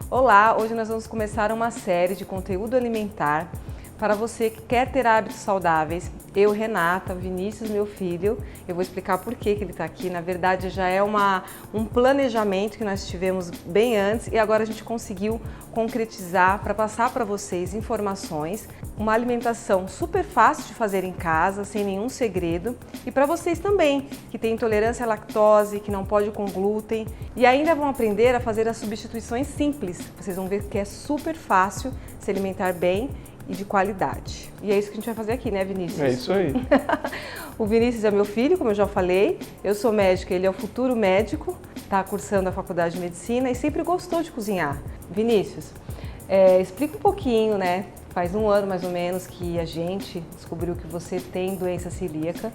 Olá, hoje nós vamos começar uma série de conteúdo alimentar para você que quer ter hábitos saudáveis. Eu, Renata, Vinícius, meu filho, eu vou explicar por que ele está aqui. Na verdade, já é um planejamento que nós tivemos bem antes e agora a gente conseguiu concretizar para passar para vocês informações, uma alimentação super fácil de fazer em casa, sem nenhum segredo, e para vocês também, que têm intolerância à lactose, que não pode com glúten e ainda vão aprender a fazer as substituições simples. Vocês vão ver que é super fácil se alimentar bem e de qualidade. E é isso que a gente vai fazer aqui, né, Vinícius? É isso aí. O Vinícius é meu filho, como eu já falei. Eu sou médica, ele é o futuro médico, está cursando a faculdade de medicina e sempre gostou de cozinhar. Vinícius, explica um pouquinho, né? Faz um ano mais ou menos que a gente descobriu que você tem doença celíaca.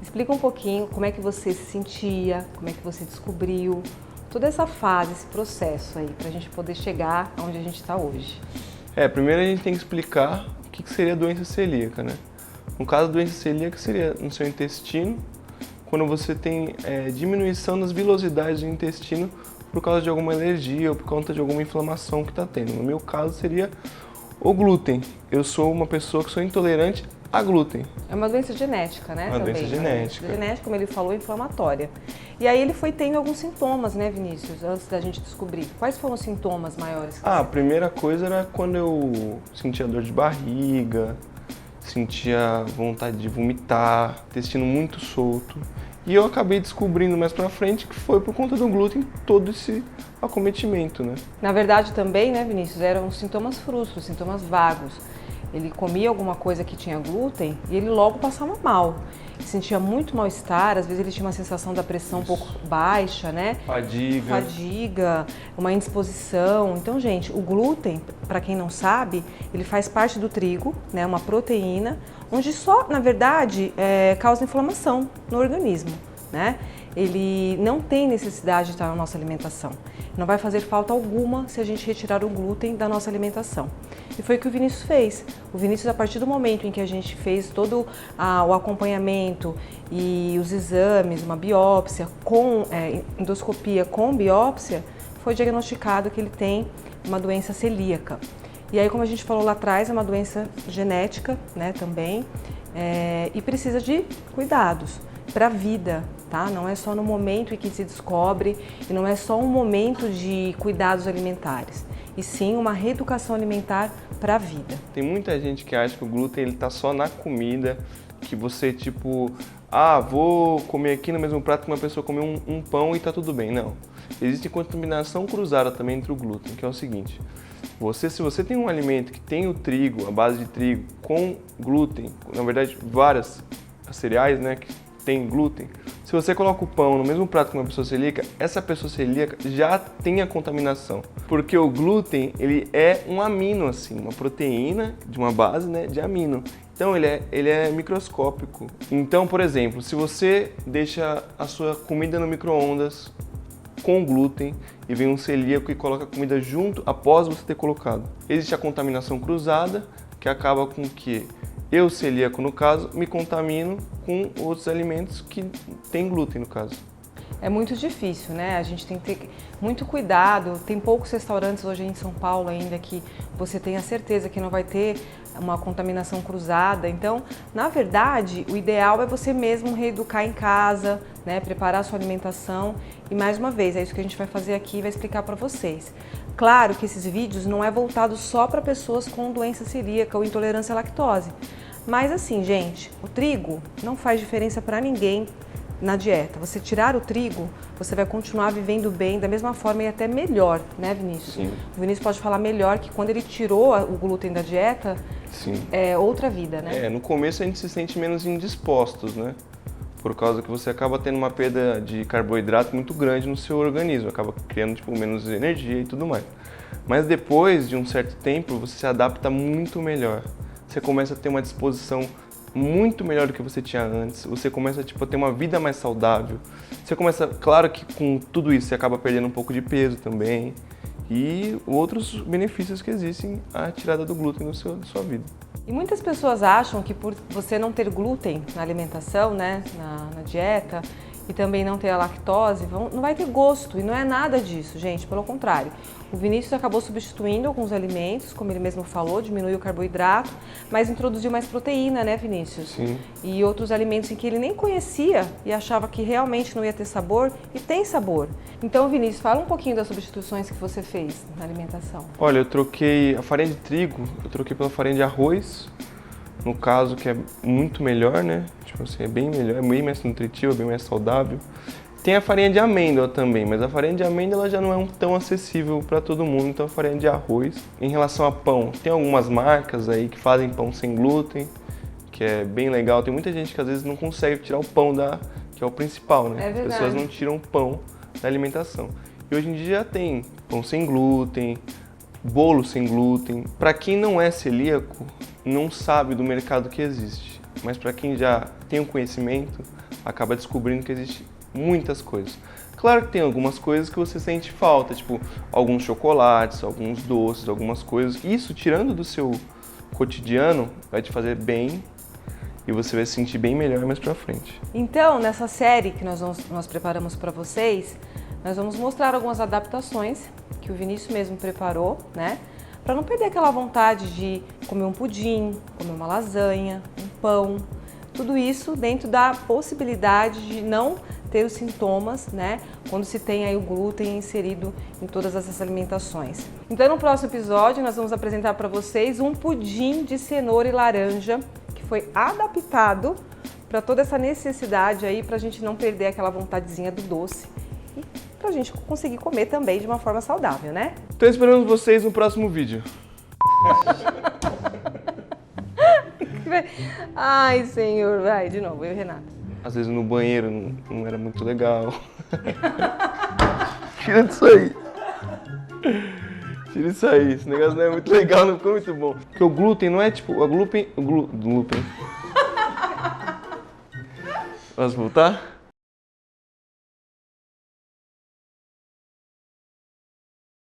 Explica um pouquinho como é que você se sentia, como é que você descobriu, toda essa fase, esse processo aí, para a gente poder chegar onde a gente está hoje. Primeiro a gente tem que explicar o que seria doença celíaca, né? No caso, a doença celíaca seria no seu intestino, quando você tem diminuição das vilosidades do intestino por causa de alguma alergia ou por conta de alguma inflamação que está tendo. No meu caso, seria o glúten. Eu sou uma pessoa que sou intolerante a glúten. É uma doença genética, né? Uma doença genética. Genética, como ele falou, inflamatória. E aí ele foi tendo alguns sintomas, né, Vinícius, antes da gente descobrir. Quais foram os sintomas maiores? A primeira coisa era quando eu sentia dor de barriga, sentia vontade de vomitar, intestino muito solto. E eu acabei descobrindo mais pra frente que foi por conta do glúten todo esse acometimento, né? Na verdade também, né, Vinícius, eram sintomas frustros, sintomas vagos. Ele comia alguma coisa que tinha glúten e ele logo passava mal. Sentia muito mal-estar, às vezes ele tinha uma sensação da pressão um pouco baixa, né? Fadiga, uma indisposição. Então, gente, o glúten, para quem não sabe, ele faz parte do trigo, né? Uma proteína, onde só, na verdade, causa inflamação no organismo, né? Ele não tem necessidade de estar na nossa alimentação. Não vai fazer falta alguma se a gente retirar o glúten da nossa alimentação. E foi o que o Vinícius fez. O Vinícius, a partir do momento em que a gente fez todo o acompanhamento e os exames, uma biópsia, endoscopia com biópsia, foi diagnosticado que ele tem uma doença celíaca. E aí, como a gente falou lá atrás, é uma doença genética, né, também, e precisa de cuidados para a vida, tá? Não é só no momento em que se descobre e não é só um momento de cuidados alimentares, e sim uma reeducação alimentar para a vida. Tem muita gente que acha que o glúten ele tá só na comida, que você vou comer aqui no mesmo prato que uma pessoa comer um pão e tá tudo bem. Não. Existe contaminação cruzada também entre o glúten, que é o seguinte: se você tem um alimento que tem o trigo, a base de trigo, com glúten, na verdade várias cereais, né, que tem glúten, se você coloca o pão no mesmo prato que uma pessoa celíaca, essa pessoa celíaca já tem a contaminação. Porque o glúten, ele é um amino, assim, uma proteína de uma base, né, de amino. Então ele é microscópico. Então, por exemplo, se você deixa a sua comida no micro-ondas com glúten e vem um celíaco e coloca a comida junto após você ter colocado, existe a contaminação cruzada, que acaba com que eu, celíaco no caso, me contamino com outros alimentos que têm glúten no caso. É muito difícil, né? A gente tem que ter muito cuidado. Tem poucos restaurantes hoje em São Paulo ainda que você tenha certeza que não vai ter uma contaminação cruzada. Então, na verdade, o ideal é você mesmo reeducar em casa, né? Preparar a sua alimentação. E mais uma vez, é isso que a gente vai fazer aqui e vai explicar para vocês. Claro que esses vídeos não é voltado só para pessoas com doença celíaca ou intolerância à lactose. Mas assim, gente, o trigo não faz diferença para ninguém na dieta. Você tirar o trigo, você vai continuar vivendo bem da mesma forma e até melhor, né, Vinícius? Sim. O Vinícius pode falar melhor que quando ele tirou o glúten da dieta, sim, é outra vida, né? No começo a gente se sente menos indispostos, né? Por causa que você acaba tendo uma perda de carboidrato muito grande no seu organismo, acaba criando menos energia e tudo mais. Mas depois de um certo tempo, você se adapta muito melhor. Você começa a ter uma disposição muito melhor do que você tinha antes, você começa a ter uma vida mais saudável. Você começa, claro que com tudo isso você acaba perdendo um pouco de peso também e outros benefícios que existem a tirada do glúten da sua vida. E muitas pessoas acham que por você não ter glúten na alimentação, né, na dieta, e também não ter a lactose, não vai ter gosto, e não é nada disso, gente, pelo contrário. O Vinícius acabou substituindo alguns alimentos, como ele mesmo falou, diminuiu o carboidrato, mas introduziu mais proteína, né, Vinícius? Sim. E outros alimentos em que ele nem conhecia e achava que realmente não ia ter sabor, e tem sabor. Então, Vinícius, fala um pouquinho das substituições que você fez na alimentação. Olha, eu troquei a farinha de trigo, eu troquei pela farinha de arroz, no caso que é muito melhor, né? Tipo assim, é bem melhor, é bem mais nutritiva, bem mais saudável. Tem a farinha de amêndoa também, mas a farinha de amêndoa ela já não é tão acessível para todo mundo, então a farinha de arroz. Em relação a pão, tem algumas marcas aí que fazem pão sem glúten, que é bem legal. Tem muita gente que às vezes não consegue tirar o pão que é o principal, né? É verdade. As pessoas não tiram o pão da alimentação. E hoje em dia já tem pão sem glúten, bolo sem glúten. Para quem não é celíaco, não sabe do mercado que existe, mas para quem já tem o conhecimento, acaba descobrindo que existe muitas coisas. Claro que tem algumas coisas que você sente falta, tipo alguns chocolates, alguns doces, algumas coisas. Isso, tirando do seu cotidiano, vai te fazer bem e você vai se sentir bem melhor mais pra frente. Então, nessa série que nós preparamos para vocês, nós vamos mostrar algumas adaptações que o Vinícius mesmo preparou, né? Para não perder aquela vontade de comer um pudim, comer uma lasanha, um pão. Tudo isso dentro da possibilidade de não ter os sintomas, né? Quando se tem aí o glúten inserido em todas essas alimentações. Então, no próximo episódio, nós vamos apresentar para vocês um pudim de cenoura e laranja que foi adaptado para toda essa necessidade aí, para a gente não perder aquela vontadezinha do doce e para a gente conseguir comer também de uma forma saudável, né? Tô esperando vocês no próximo vídeo. Ai, Senhor, vai de novo, eu e Renata. Às vezes no banheiro não era muito legal. Tira isso aí. Tira isso aí. Esse negócio não é muito legal, não ficou muito bom. Porque o glúten não é tipo... glúten... Posso voltar?